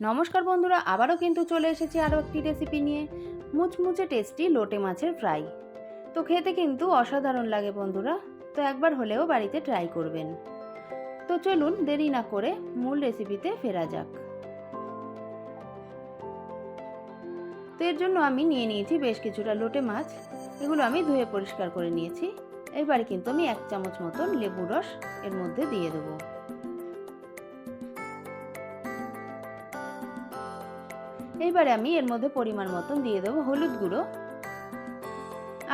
নমস্কার বন্ধুরা, আবারও কিন্তু চলে এসেছি আরও একটি রেসিপি নিয়ে। মুচমুচে টেস্টি লোটে মাছের ফ্রাই। তো খেতে কিন্তু অসাধারণ লাগে বন্ধুরা, তো একবার হলেও বাড়িতে ট্রাই করবেন। তো চলুন দেরি না করে মূল রেসিপিতে ফেরা যাক। তো এর জন্য আমি নিয়ে নিয়েছি বেশ কিছুটা লোটে মাছ। এগুলো আমি ধুয়ে পরিষ্কার করে নিয়েছি। এবারে কিন্তু আমি 1 চামচ মতন লেবু রস এর মধ্যে দিয়ে দেবো। এইবারে আমি এর মধ্যে পরিমাণ মতন দিয়ে দেবো হলুদ গুঁড়ো,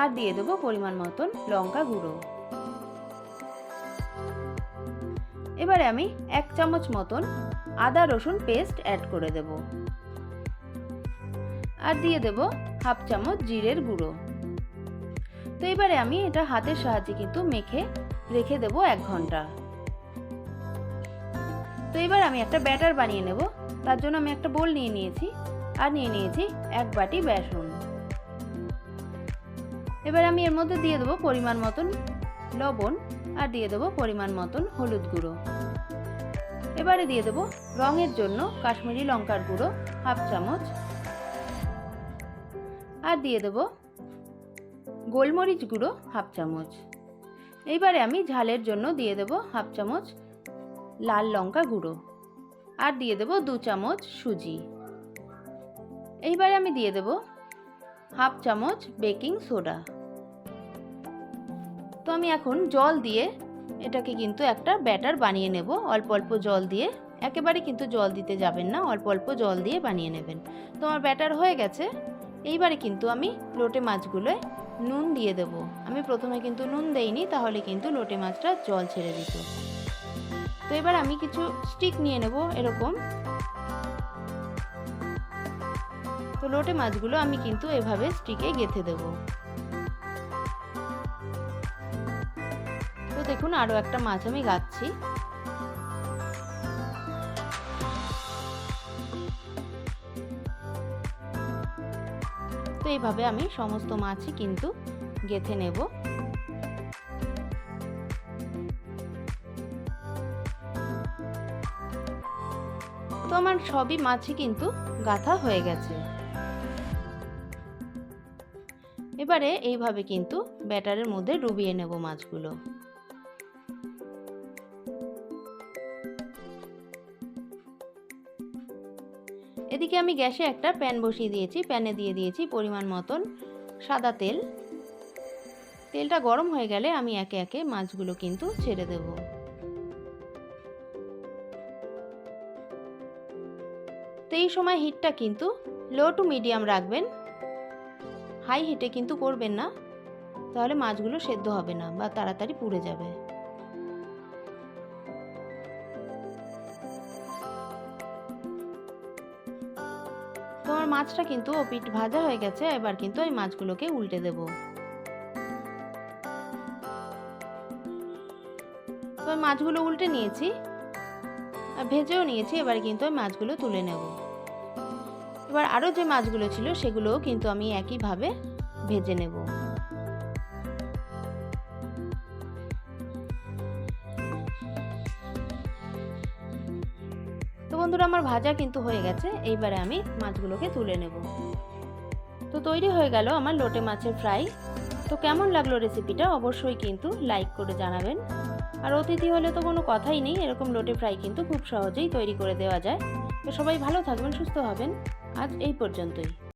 আর দিয়ে দেবো পরিমাণ মতন লঙ্কা গুঁড়ো। এবারে আমি 1 চামচ মতন আদা রসুন পেস্ট অ্যাড করে দেব, আর দিয়ে দেব হাফ চামচ জিরের গুঁড়ো। তো এবারে আমি এটা হাতের সাহায্যে কিন্তু মেখে রেখে দেব 1 ঘন্টা। তো এবার আমি একটা ব্যাটার বানিয়ে নেব। তার জন্য আমি একটা বোল নিয়ে নিয়েছি, আর নিয়ে নিয়েছি 1 বাটি বেসন। এবার আমি এর মধ্যে দিয়ে দেবো পরিমাণ মতন লবণ, আর দিয়ে দেবো পরিমাণ মতন হলুদ গুঁড়ো। এবারে দিয়ে দেবো রঙের জন্য কাশ্মীরি লঙ্কার গুঁড়ো হাফ চামচ, আর দিয়ে দেবো গোলমরিচ গুঁড়ো হাফ চামচ। এইবারে আমি ঝালের জন্য দিয়ে দেবো হাফ চামচ লাল লঙ্কা গুঁড়ো, আর দিয়ে দেবো 2 চামচ সুজি। এইবারে আমি দিয়ে দেবো হাফ চামচ বেকিং সোডা। তো আমি এখন জল দিয়ে এটাকে কিন্তু একটা ব্যাটার বানিয়ে নেব। অল্প অল্প জল দিয়ে, একেবারে কিন্তু জল দিতে যাবেন না, অল্প অল্প জল দিয়ে বানিয়ে নেবেন। তো আমার ব্যাটার হয়ে গেছে। এইবারে কিন্তু আমি লোটে মাছগুলোয় নুন দিয়ে দেব। আমি প্রথমে কিন্তু নুন দেইনি, তাহলে কিন্তু লোটে মাছটা জল ছেড়ে দিত। তো এবার আমি কিছু স্টিক নিয়ে নেব এরকম। তো লোটে মাছগুলো আমি কিন্তু এভাবে স্টিকে গেঁথে দেব। তো দেখুন আরও একটা মাছ আমি গাঁথছি। তো এইভাবে আমি সমস্ত মাছই কিন্তু গেঁথে নেব। তো আমার সবই মাছই কিন্তু গাঁথা হয়ে গেছে। এবারে এইভাবে কিন্তু ব্যাটারের মধ্যে ডুবিয়ে নেব মাছগুলো। এদিকে আমি গ্যাসে একটা প্যান বসিয়ে দিয়েছি। প্যানে দিয়ে দিয়েছি পরিমাণ মতন সাদা তেল। তেলটা গরম হয়ে গেলে আমি একে একে মাছগুলো কিন্তু ছেড়ে দেব। তো এই সময় হিটটা কিন্তু লো টু মিডিয়াম রাখবেন, হাই হিটে কিন্তু করবেন না, তাহলে মাছগুলো সেদ্ধ হবে না বা তাড়াতাড়ি পুড়ে যাবে। তো আমার মাছটা কিন্তু ওপিঠ ভাজা হয়ে গেছে। এবার কিন্তু এই মাছগুলোকে উল্টে দেব। তো মাছগুলো উল্টে নিয়েছি আর ভেজেও নিয়েছি। এবার কিন্তু ওই মাছগুলো তুলে নেব। এবার আরও যে মাছগুলো ছিল সেগুলোও কিন্তু আমি একইভাবে ভেজে নেব। তো বন্ধুরা আমার ভাজা কিন্তু হয়ে গেছে। এইবারে আমি মাছগুলোকে তুলে নেব। তো তৈরি হয়ে গেল আমার লোটে মাছের ফ্রাই। তো কেমন লাগলো রেসিপিটা অবশ্যই কিন্তু লাইক করে জানাবেন। আর অতিথি হলে তো কোনো কথাই নেই, এরকম লোটে ফ্রাই কিন্তু খুব সহজেই তৈরি করে দেওয়া যায়। তো সবাই ভালো থাকবেন, সুস্থ হবেন। আজ এই পর্যন্তই।